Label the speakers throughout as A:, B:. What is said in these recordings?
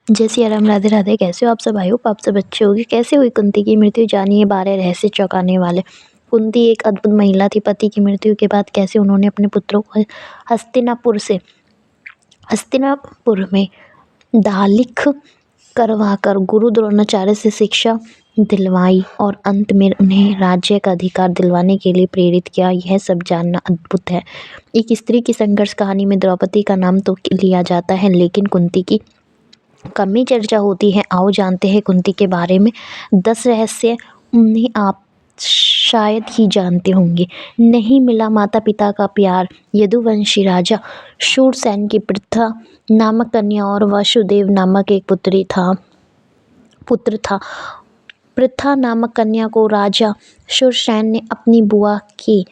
A: जय सिया राम, राधे राधे। कैसे हो आप सब? आई होप आप सब अच्छे होंगे। कैसे हुई कुंती की मृत्यु, जानिए 12 रहस्य चौंकाने वाले। कुंती एक अद्भुत महिला थी। पति की मृत्यु के बाद कैसे उन्होंने अपने पुत्रों को हस्तिनापुर में दालिख करवाकर गुरु द्रोणाचार्य से शिक्षा दिलवाई और अंत में उन्हें राज्य का अधिकार दिलवाने के लिए प्रेरित किया। यह सब जानना अद्भुत है। एक स्त्री की संघर्ष कहानी में द्रौपदी का नाम तो लिया जाता है, लेकिन कुंती की कम ही चर्चा होती है। आओ जानते हैं कुंती के बारे में 10 रहस्य। उन्हें आप शायद ही जानते होंगे। नहीं मिला माता पिता का प्यार। यदुवंशी राजा शूरसेन की पृथा नामक कन्या और वसुदेव नामक एक पुत्र था। पृथा नामक कन्या को राजा शूरसेन ने अपनी बुआ के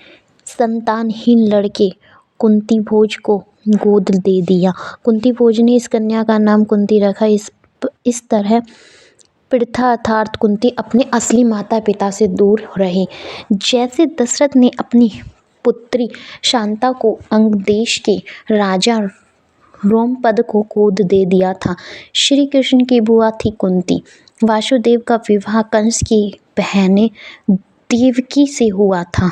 A: संतानहीन लड़के कुंती भोज को गोद दे दिया। कुंती भोज ने इस कन्या का नाम कुंती रखा। इस तरह पृथा अर्थात कुंती अपने असली माता पिता से दूर रही। जैसे दशरथ ने अपनी पुत्री शांता को अंग देश के राजा रोमपद को गोद दे दिया था। श्री कृष्ण की बुआ थी कुंती। वासुदेव का विवाह कंस की बहन देवकी से हुआ था।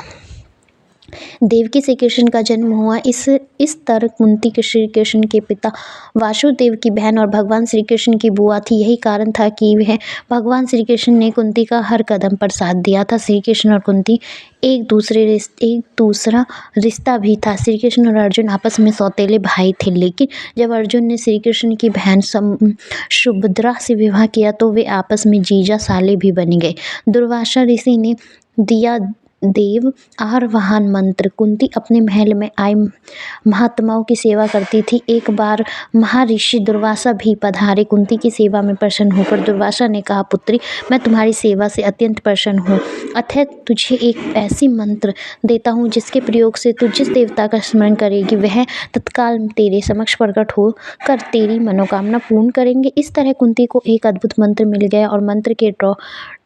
A: देवकी से कृष्ण का जन्म हुआ। इस तरह कुंती के श्री कृष्ण के पिता वासुदेव की बहन और भगवान श्री कृष्ण की बुआ थी। यही कारण था कि वह भगवान श्री कृष्ण ने कुंती का हर कदम पर साथ दिया था। श्री कृष्ण और कुंती एक दूसरा रिश्ता भी था। श्री कृष्ण और अर्जुन आपस में सौतेले भाई थे, लेकिन जब अर्जुन ने श्री कृष्ण की बहन सुभद्रा से विवाह किया तो वे आपस में जीजा साले भी बन गए। दुर्वासा ऋषि ने दिया देव आवाहन मंत्र। कुंती अपने महल में आए महात्माओं की सेवा करती थी। एक बार महर्षि दुर्वासा भी पधारे। कुंती की सेवा में प्रसन्न होकर दुर्वासा ने कहा, पुत्री, मैं तुम्हारी सेवा से अत्यंत प्रसन्न हूँ। अतः तुझे एक ऐसी मंत्र देता हूँ जिसके प्रयोग से तू जिस देवता का स्मरण करेगी वह तत्काल तेरे समक्ष प्रकट हो कर तेरी मनोकामना पूर्ण करेंगे। इस तरह कुंती को एक अद्भुत मंत्र मिल गया और मंत्र के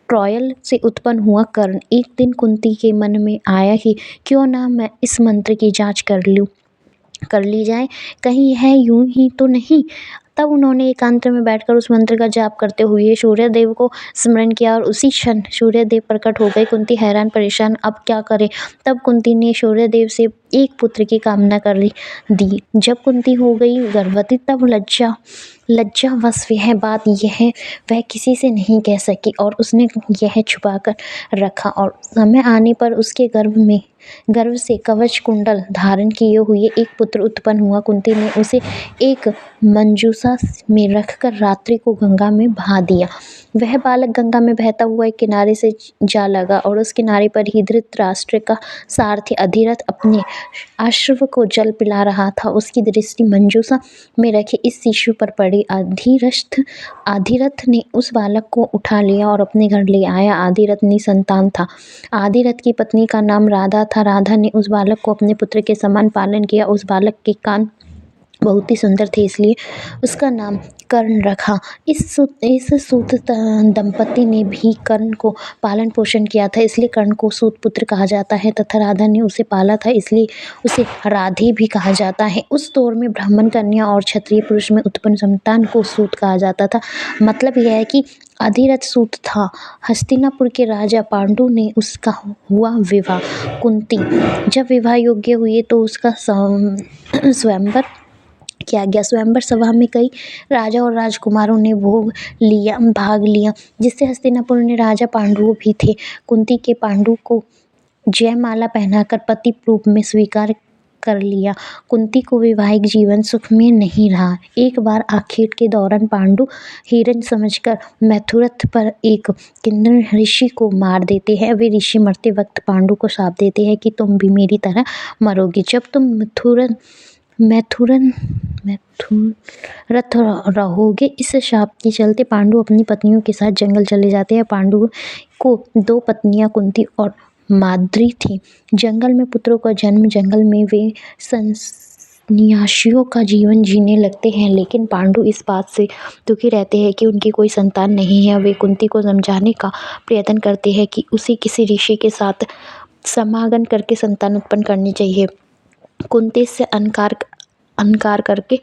A: ट्रायल से उत्पन्न हुआ कर्ण। एक दिन कुंती के मन में आया कि क्यों ना मैं इस मंत्र की जांच कर ली जाए, कहीं यह यूं ही तो नहीं। तब उन्होंने एकांत में बैठकर उस मंत्र का जाप करते हुए सूर्यदेव को स्मरण किया और उसी क्षण सूर्यदेव प्रकट हो गए। कुंती हैरान परेशान, अब क्या करे। तब कुंती ने सूर्यदेव से एक पुत्र की कामना कर दी। जब कुंती हो गई गर्भवती तब लज्जावश यह बात वह किसी से नहीं कह सकी और उसने यह छुपा कर रखा और समय आने पर उसके गर्भ से कवच कुंडल धारण किए हुए एक पुत्र उत्पन्न हुआ। कुंती ने उसे एक मंजूषा में रखकर रात्रि को गंगा में बहा दिया। वह बालक गंगा में बहता हुआ एक किनारे से जा लगा और उस किनारे पर ही धृतराष्ट्र का सारथी अधिरथ अपने अश्व को जल पिला रहा था। उसकी दृष्टि मंजूषा में रखे इस शिशु पर पड़ी। आधिरथ ने उस बालक को उठा लिया और अपने घर ले आया। आधिरथ निसंतान था। आधिरथ की पत्नी का नाम राधा था। राधा ने उस बालक को अपने पुत्र के समान पालन किया। उस बालक के कान बहुत ही सुंदर थे, इसलिए उसका नाम कर्ण रखा। इस सूत दंपति ने भी कर्ण को पालन पोषण किया था, इसलिए कर्ण को सूत पुत्र कहा जाता है तथा राधा ने उसे पाला था, इसलिए उसे राधे भी कहा जाता है। उस दौर में ब्राह्मण कन्या और क्षत्रिय पुरुष में उत्पन्न संतान को सूत कहा जाता था। मतलब यह है कि अधिरथ सूत था। हस्तिनापुर के राजा पांडु ने उसका हुआ विवाह। कुंती जब विवाह योग्य हुई तो उसका स्वयंवर किया गया। स्वयंवर सभा में कई राजा और राजकुमारों ने भाग लिया, जिससे हस्तिनापुर में राजा पांडु भी थे। कुंती के पांडु को जयमाला पहनाकर पति रूप में स्वीकार कर लिया। कुंती को वैवाहिक जीवन सुख में नहीं रहा। एक बार आखेट के दौरान पांडु हिरण समझकर मैथुरथ पर एक किन्नर ऋषि को मार देते हैं। वे ऋषि मरते वक्त पांडु को शाप देते हैं कि तुम भी मेरी तरह मरोगे जब तुम मैथुरथ रहोगे। इस शाप के चलते पांडु अपनी पत्नियों के साथ जंगल चले जाते हैं। पांडु को 2 पत्नियां कुंती और माद्री थी। जंगल में पुत्रों का जन्म। जंगल में वे सन्यासियों का जीवन जीने लगते हैं, लेकिन पांडु इस बात से दुखी रहते हैं कि उनकी कोई संतान नहीं है। वे कुंती को समझाने का प्रयत्न करते हैं कि उसे किसी ऋषि के साथ समागम करके संतान उत्पन्न करनी चाहिए। कुंती से अनकार करके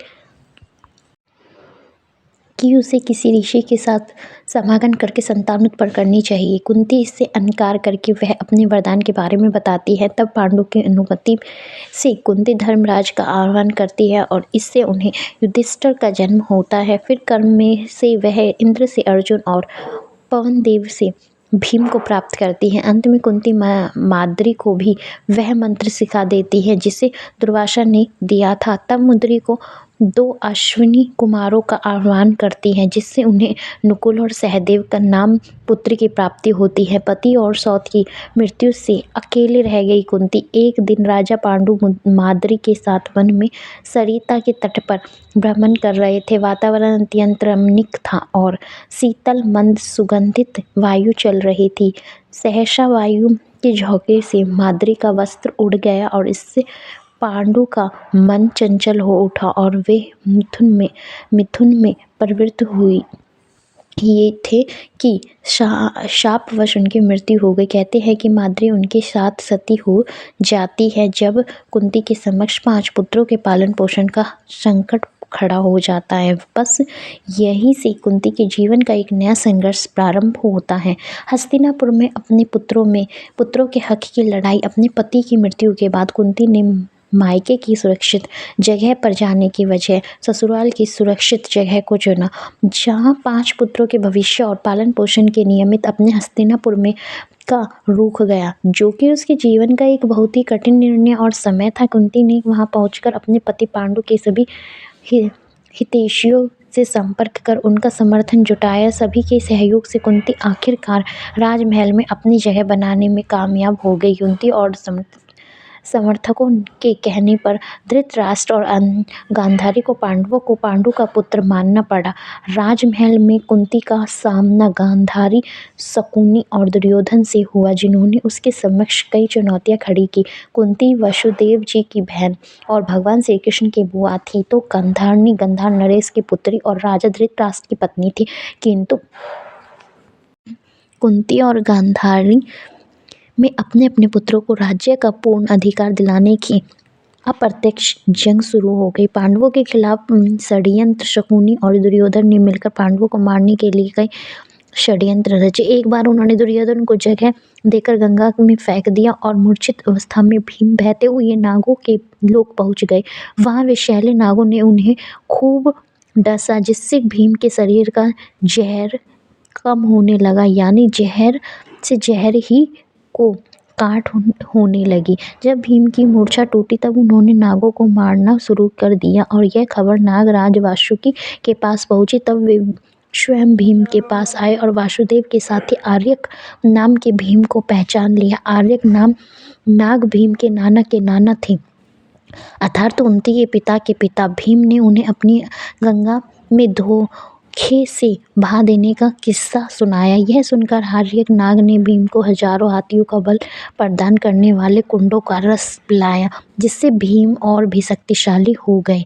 A: कि उसे किसी ऋषि के साथ समागम करके संतान उत्पन्न करनी चाहिए। कुंती इससे इनकार करके वह अपने वरदान के बारे में बताती है। तब पांडु की अनुमति से कुंती धर्मराज का आह्वान करती है और इससे उन्हें युधिष्ठिर का जन्म होता है। फिर कर्म में से वह इंद्र से अर्जुन और पवन देव से भीम को प्राप्त करती है। अंत में कुंती माद्री को भी वह मंत्र सिखा देती है जिसे दुर्वासा ने दिया था। तब मुद्री को 2 अश्विनी कुमारों का आह्वान करती है जिससे उन्हें नकुल और सहदेव का नाम पुत्र की प्राप्ति होती है। पति और सौत की मृत्यु से अकेले रह गई कुंती एक दिन राजा पांडु माद्री के साथ वन में सरिता के तट पर भ्रमण कर रहे थे। वातावरण अत्यंत रमणीक था और शीतल मंद सुगंधित वायु चल रही थी। सहसा वायु के झोंके से माद्री का वस्त्र उड़ गया और इससे पांडु का मन चंचल हो उठा और वे मिथुन में प्रवृत्त हुई ये थे कि शापवश उनकी मृत्यु हो गई। कहते हैं कि माद्री उनके साथ सती हो जाती है जब कुंती के समक्ष 5 पुत्रों के पालन पोषण का संकट खड़ा हो जाता है। बस यहीं से कुंती के जीवन का एक नया संघर्ष प्रारंभ होता है। हस्तिनापुर में अपने पुत्रों के हक की लड़ाई। अपने पति की मृत्यु के बाद कुंती ने मायके की सुरक्षित जगह पर जाने की वजह ससुराल की सुरक्षित जगह को चुना, जहां 5 पुत्रों के भविष्य और पालन पोषण के नियमित अपने हस्तिनापुर में का रुख गया, जो कि उसके जीवन का एक बहुत ही कठिन निर्णय और समय था। कुंती ने वहां पहुंचकर अपने पति पांडु के सभी हितैषियों से संपर्क कर उनका समर्थन जुटाया। सभी के सहयोग से कुंती आखिरकार राजमहल में अपनी जगह बनाने में कामयाब हो गई। कुंती और समर्थकों के कहने पर धृतराष्ट्र और गांधारी को पांडु का पुत्र मानना पड़ा। राजमहल में कुंती का सामना गांधारी, शकुनी और दुर्योधन से हुआ, जिन्होंने उसके समक्ष कई चुनौतियां खड़ी की। कुंती वसुदेव जी की बहन और भगवान श्री कृष्ण की बुआ थी, तो गांधार नरेश की पुत्री और राजा धृतराष्ट्र की पत्नी थी। किंतु कुंती और गांधारी में अपने अपने पुत्रों को राज्य का पूर्ण अधिकार दिलाने की अप्रत्यक्ष जंग शुरू हो गई। पांडवों के खिलाफ षड्यंत्र शकुनी और दुर्योधन ने मिलकर पांडवों को मारने के लिए कई षड्यंत्र रचे। एक बार उन्होंने दुर्योधन को जगह देकर गंगा में फेंक दिया और मूर्छित अवस्था में भीम बहते हुए नागों के लोक पहुंच गए। वहां विषैले नागों ने उन्हें खूब डसा, जिससे भीम के शरीर का जहर कम होने लगा, यानी जहर से जहर ही को काट होने लगी। जब भीम की मूर्छा टूटी तब उन्होंने नागों को मारना शुरू कर दिया और यह खबर नागराज वासुकी के पास पहुंची। तब वे स्वयं भीम के पास आए और वासुदेव के साथ ही आर्यक नाम के भीम को पहचान लिया। आर्यक नाम नाग भीम के नाना थे, अर्थात कुंती के पिता के पिता। भीम ने उन्हें अपनी गंगा में धोखे से बहा देने का किस्सा सुनाया। यह सुनकर आर्यक नाग ने भीम को हजारों हाथियों का बल प्रदान करने वाले कुंडों का रस पिलाया, जिससे भीम और भी शक्तिशाली हो गए।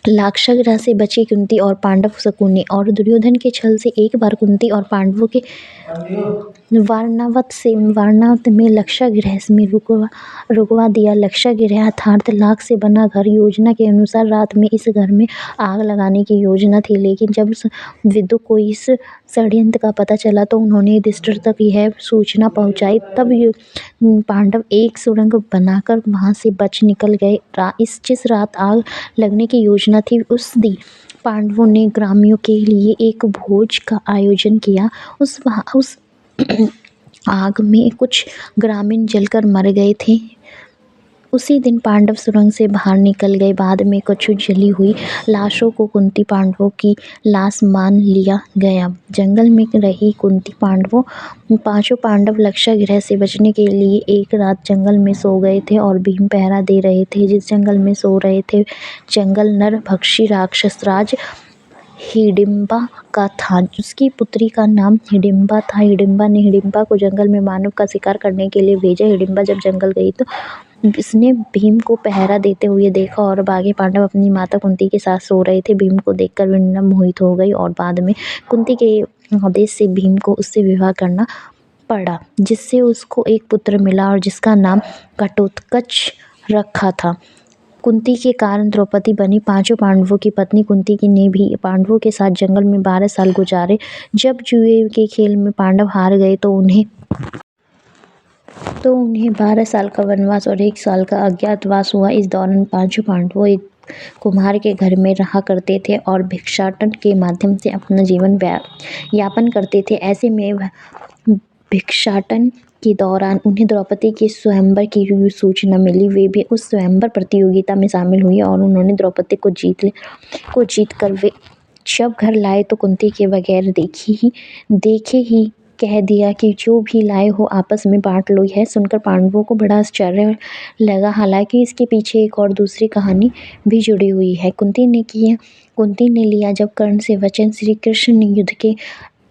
A: लाक्षागृह से बची कुंती और पांडव शकुनी और दुर्योधन के छल से एक बार कुंती और पांडवों के वारणावत में लाक्षागृह में रुकवा दिया। लाक्षागृह अर्थात लाख से बना घर। योजना के अनुसार रात में इस घर में आग लगाने की योजना थी, लेकिन जब विदु को इस षड्यंत्र का पता चला तो उन्होंने युधिष्ठिर तक यह सूचना पहुंचाई। तब पांडव एक सुरंग बनाकर वहां से बच निकल गए। जिस रात आग लगने की योजना थी उस दिन पांडवों ने ग्रामीणों के लिए एक भोज का आयोजन किया। उस आग में कुछ ग्रामीण जलकर मर गए थे। उसी दिन पांडव सुरंग से बाहर निकल गए। बाद में कुछ जली हुई लाशों को कुंती पांडवों की लाश मान लिया गया। जंगल में रही कुंती पांचों पांडव लाक्षागृह से बचने के लिए एक रात जंगल में सो गए थे और भीम पहरा दे रहे थे। जिस जंगल में सो रहे थे जंगल नरभक्षी राक्षस राज हिडिंबा का था। उसकी पुत्री का नाम हिडिंबा था। हिडिंबा ने हिडिंबा को जंगल में मानव का शिकार करने के लिए भेजा। हिडिंबा जब जंगल गई तो इसने भीम को पहरा देते हुए देखा और बाकी पांडव अपनी माता कुंती के साथ सो रहे थे। भीम को देखकर वह मोहित हो गई और बाद में कुंती के आदेश से भीम को उससे विवाह करना पड़ा, जिससे उसको एक पुत्र मिला और जिसका नाम घटोत्कच रखा था। कुंती के कारण द्रौपदी बनी पांचों पांडवों की पत्नी कुंती की ने भी पांडवों के साथ जंगल में 12 साल गुजारे। जब जुए के खेल में पांडव हार गए तो उन्हें 12 साल का वनवास और 1 साल का अज्ञातवास हुआ। इस दौरान पांचों पांडवों एक कुम्हार के घर में रहा करते थे और भिक्षाटन के माध्यम से अपना जीवन यापन करते थे। ऐसे में भिक्षाटन के दौरान उन्हें द्रौपदी के स्वयंवर की सूचना मिली। वे भी उस स्वयंवर प्रतियोगिता में शामिल हुई और उन्होंने द्रौपदी को जीत कर वे जब घर लाए तो कुंती के बगैर देखे ही कह दिया कि जो भी लाए हो आपस में बांट लो। यह सुनकर पांडवों को बड़ा आश्चर्य लगा। हालांकि इसके पीछे एक और दूसरी कहानी भी जुड़ी हुई है। कुंती ने लिया जब कर्ण से वचन। श्री कृष्ण ने युद्ध के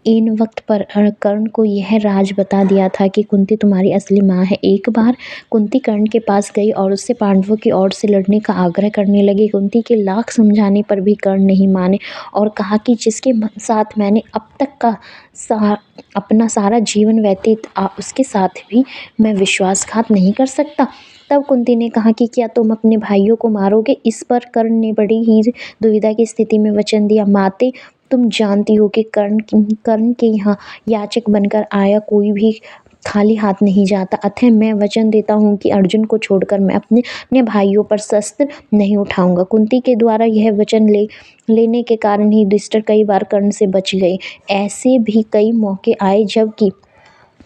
A: इन वक्त पर कर्ण को यह राज बता दिया था कि कुंती तुम्हारी असली माँ है। एक बार कुंती कर्ण के पास गई और उससे पांडवों की ओर से लड़ने का आग्रह करने लगी। कुंती के लाख समझाने पर भी कर्ण नहीं माने और कहा कि जिसके साथ मैंने अब तक का अपना सारा जीवन व्यतीत उसके साथ भी मैं विश्वासघात नहीं कर सकता। तब कुंती ने कहा कि क्या तुम अपने भाइयों को मारोगे। इस पर कर्ण ने बड़ी ही दुविधा की स्थिति में वचन दिया, माते तुम जानती हो कि कर्ण के यहाँ याचक बनकर आया कोई भी खाली हाथ नहीं जाता। अतः मैं वचन देता हूँ कि अर्जुन को छोड़कर मैं अपने भाइयों पर शस्त्र नहीं उठाऊंगा। कुंती के द्वारा यह वचन लेने के कारण ही युधिष्ठिर कई बार कर्ण से बच गए। ऐसे भी कई मौके आए जबकि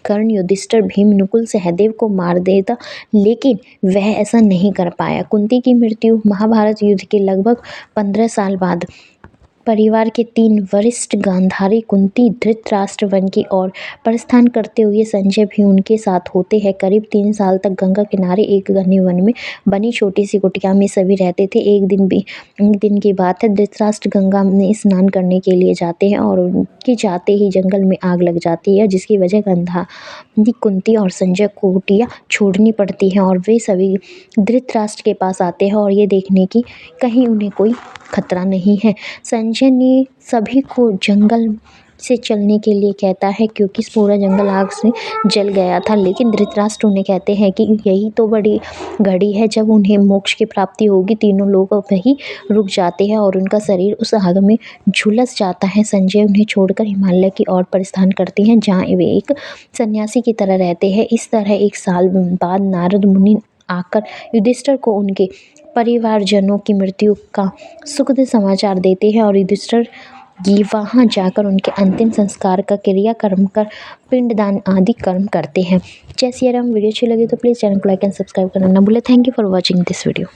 A: कर्ण युधिष्ठिर भीम नकुल सहदेव को मार देता, लेकिन वह ऐसा नहीं कर पाया। कुंती की मृत्यु महाभारत युद्ध के लगभग 15 साल बाद परिवार के 3 वरिष्ठ गांधारी कुंती धृतराष्ट्र वन की ओर प्रस्थान करते हुए संजय भी उनके साथ होते हैं। करीब 3 साल तक गंगा किनारे एक घने वन में बनी छोटी सी कुटिया में सभी रहते थे। एक दिन की बात है, धृतराष्ट्र गंगा में स्नान करने के लिए जाते हैं और उनके जाते ही जंगल में आग लग जाती है, जिसकी वजह गांधारी कुंती और संजय को कुटिया छोड़नी पड़ती है और वे सभी धृतराष्ट्र के पास आते हैं और ये देखने की कहीं उन्हें कोई खतरा नहीं है। संजय ने सभी को जंगल से चलने के लिए कहता है क्योंकि पूरा जंगल आग से जल गया था, लेकिन धृतराष्ट्र उन्हें कहते हैं कि यही तो बड़ी घड़ी है जब उन्हें मोक्ष की प्राप्ति होगी। तीनों लोग वहीं रुक जाते हैं और उनका शरीर उस आग में झुलस जाता है। संजय उन्हें छोड़कर हिमालय की ओर प्रस्थान करते हैं जहाँ वे एक सन्यासी की तरह रहते हैं। इस तरह 1 साल बाद नारद मुनि आकर युधिष्ठिर को उनके परिवारजनों की मृत्यु का सुखद समाचार देते हैं और युधिष्ठिर वहाँ जाकर उनके अंतिम संस्कार का क्रियाकर्म कर पिंडदान आदि कर्म करते हैं। जय सिया राम। वीडियो अच्छी लगी तो प्लीज़ चैनल को लाइक एंड सब्सक्राइब करना ना भूलें। Thank you for watching this video.